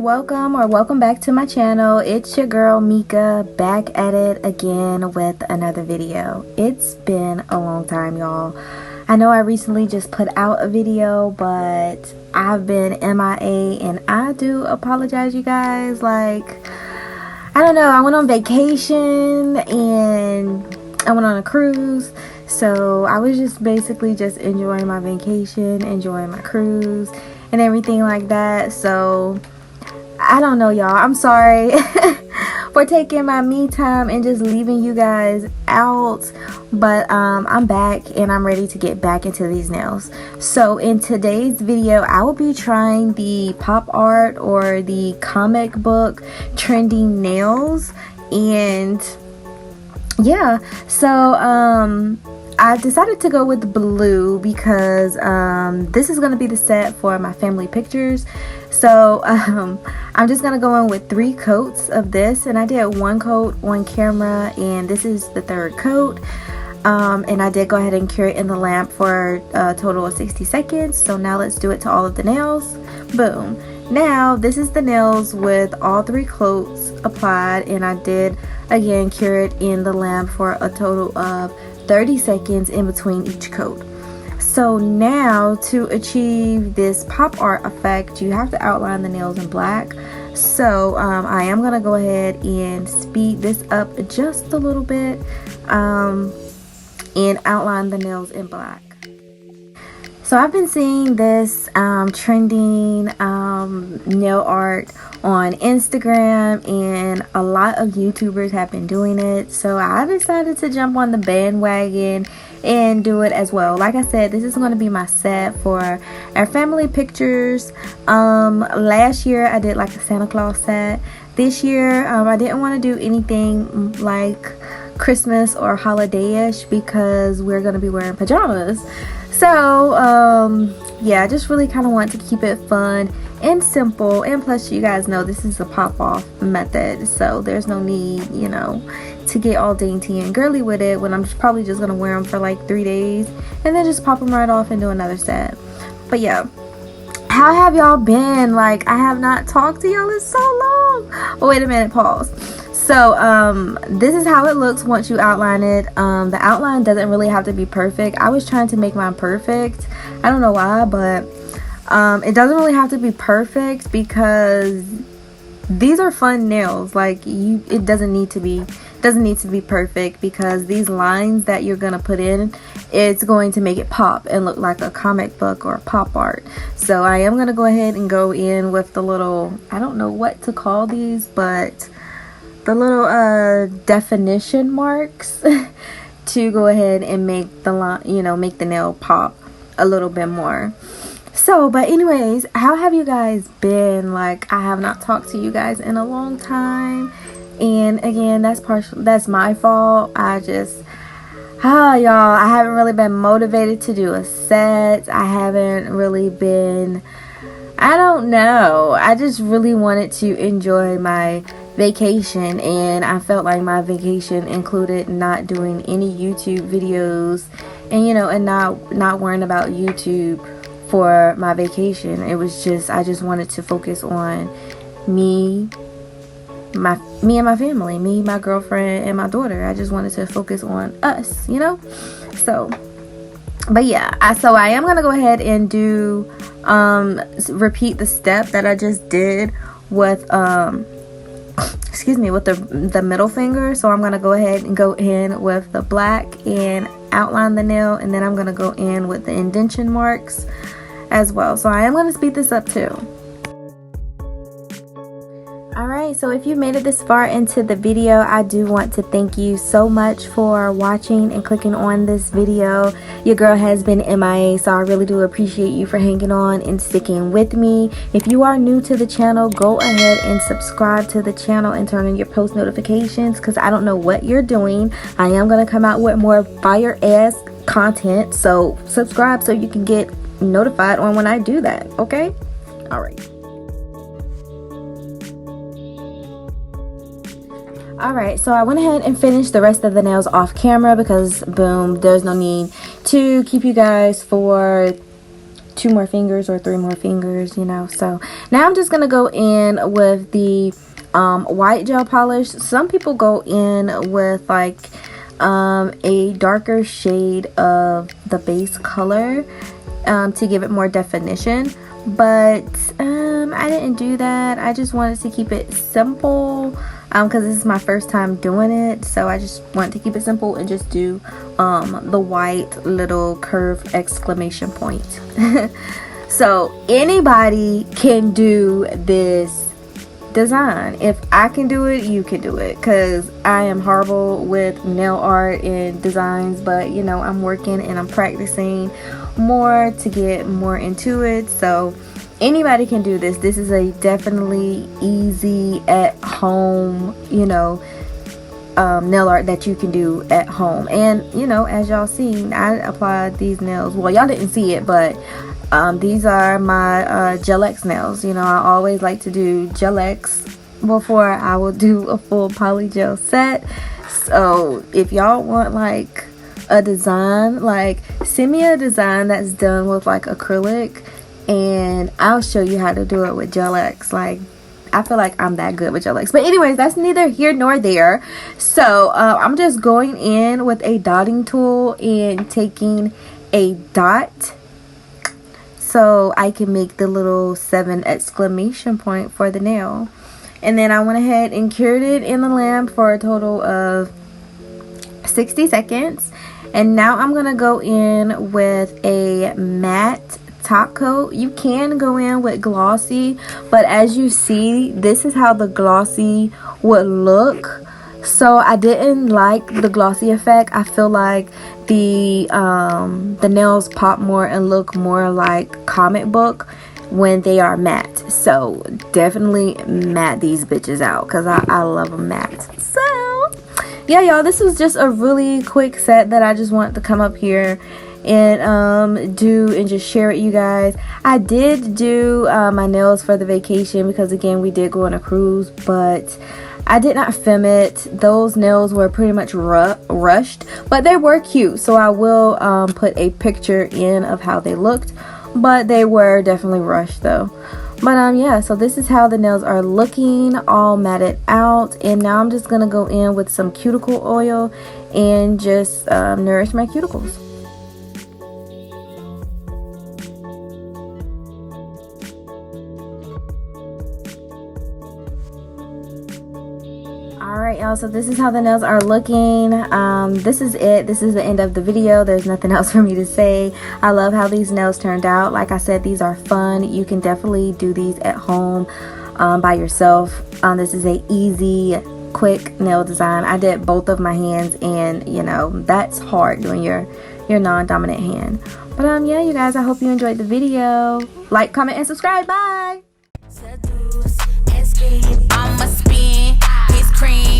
morning, welcome back to my channel. It's your girl Mika, back at it again with another video. It's been a long time, y'all. I know I recently just put out a video, but I've been MIA and I do apologize, you guys. Like, I don't know, I went on vacation and I went on a cruise, so I was just basically just enjoying my vacation, enjoying my cruise and everything like that. So I don't know, y'all, I'm sorry for taking my me time and just leaving you guys out, but I'm back and I'm ready to get back into these nails. So in today's video I will be trying the pop art or the comic book trending nails, and yeah, so I decided to go with blue because this is going to be the set for my family pictures. So I'm just going to go in with 3 coats of this, and I did 1 coat on camera and this is the 3rd coat. And I did go ahead and cure it in the lamp for a total of 60 seconds. So now let's do it to all of the nails. Boom. Now this is the nails with all 3 coats applied, and I did again cure it in the lamp for a total of 30 seconds in between each coat. So now to achieve this pop art effect, you have to outline the nails in black. So I am gonna go ahead and speed this up just a little bit and outline the nails in black. So I've been seeing this trending nail art on Instagram, and a lot of YouTubers have been doing it. So I decided to jump on the bandwagon and do it as well. Like I said, this is going to be my set for our family pictures. Last year I did like a Santa Claus set. This year I didn't want to do anything like Christmas or holiday-ish because we're going to be wearing pajamas. So yeah, I just really kind of want to keep it fun and simple, and plus you guys know this is a pop-off method, so there's no need, you know, to get all dainty and girly with it when I'm probably just gonna wear them for like 3 days and then just pop them right off and do another set. But yeah, how have y'all been? Like, I have not talked to y'all in so long. Oh, wait a minute, pause. So this is how it looks once you outline it. The outline doesn't really have to be perfect. I was trying to make mine perfect. I don't know why, but it doesn't really have to be perfect because these are fun nails. Like, it doesn't need to be perfect because these lines that you're gonna put in, it's going to make it pop and look like a comic book or pop art. So I am gonna go ahead and go in with the little, I don't know what to call these, but the little definition marks to go ahead and make the line, you know, make the nail pop a little bit more. So, but anyways, how have you guys been? Like, I have not talked to you guys in a long time, and again, that's my fault. I just y'all, I haven't really been motivated to do a set. I haven't really been, I don't know, I just really wanted to enjoy my vacation, and I felt like my vacation included not doing any YouTube videos, and you know, and not worrying about YouTube for my vacation. It was just, I just wanted to focus on me and my family, me, my girlfriend, and my daughter. I just wanted to focus on us, you know. So but yeah, so I am gonna go ahead and do repeat the step that I just did with excuse me, with the middle finger. So I'm gonna go ahead and go in with the black and outline the nail, and then I'm gonna go in with the indentation marks as well. So I am going to speed this up too. Alright, so if you made it this far into the video, I do want to thank you so much for watching and clicking on this video. Your girl has been MIA, so I really do appreciate you for hanging on and sticking with me. If you are new to the channel, go ahead and subscribe to the channel and turn on your post notifications, because I don't know what you're doing. I am going to come out with more fire ass content, so subscribe so you can get notified on when I do that. Okay, all right. Alright, so I went ahead and finished the rest of the nails off camera because boom, there's no need to keep you guys for 2 more fingers or 3 more fingers, you know. So now I'm just gonna go in with the white gel polish. Some people go in with like a darker shade of the base color to give it more definition, but I didn't do that. I just wanted to keep it simple because this is my first time doing it, so I just wanted to keep it simple and just do the white little curve exclamation point. So anybody can do this design. If I can do it, you can do it, because I am horrible with nail art and designs, but you know, I'm working and I'm practicing more to get more into it. So anybody can do this. This is a definitely easy at home, you know, nail art that you can do at home. And you know, as y'all seen, I applied these nails. Well, y'all didn't see it, but these are my Gel X nails. You know, I always like to do Gel X before I will do a full poly gel set. So if y'all want like a design, like send me a design that's done with like acrylic and I'll show you how to do it with Gel X. Like, I feel like I'm that good with Gel X. But anyways, that's neither here nor there. So I'm just going in with a dotting tool and taking a dot so I can make the little 7 exclamation point for the nail. And then I went ahead and cured it in the lamp for a total of 60 seconds. And now I'm going to go in with a matte top coat. You can go in with glossy, but as you see, this is how the glossy would look. So I didn't like the glossy effect. I feel like the nails pop more and look more like comic book when they are matte. So definitely matte these bitches out, because I love them matte. So yeah, y'all, this was just a really quick set that I just wanted to come up here and do and just share with you guys. I did do my nails for the vacation because again, we did go on a cruise, but I did not film it. Those nails were pretty much rushed, but they were cute, so I will put a picture in of how they looked, but they were definitely rushed though. But yeah, so this is how the nails are looking, all matted out. And now I'm just gonna go in with some cuticle oil and just nourish my cuticles. Alright y'all, so this is how the nails are looking. This is it. This is the end of the video. There's nothing else for me to say. I love how these nails turned out. Like I said, these are fun. You can definitely do these at home by yourself. This is a easy, quick nail design. I did both of my hands, and you know, that's hard doing your non-dominant hand. But yeah, you guys, I hope you enjoyed the video. Like, comment, and subscribe. Bye. Cream.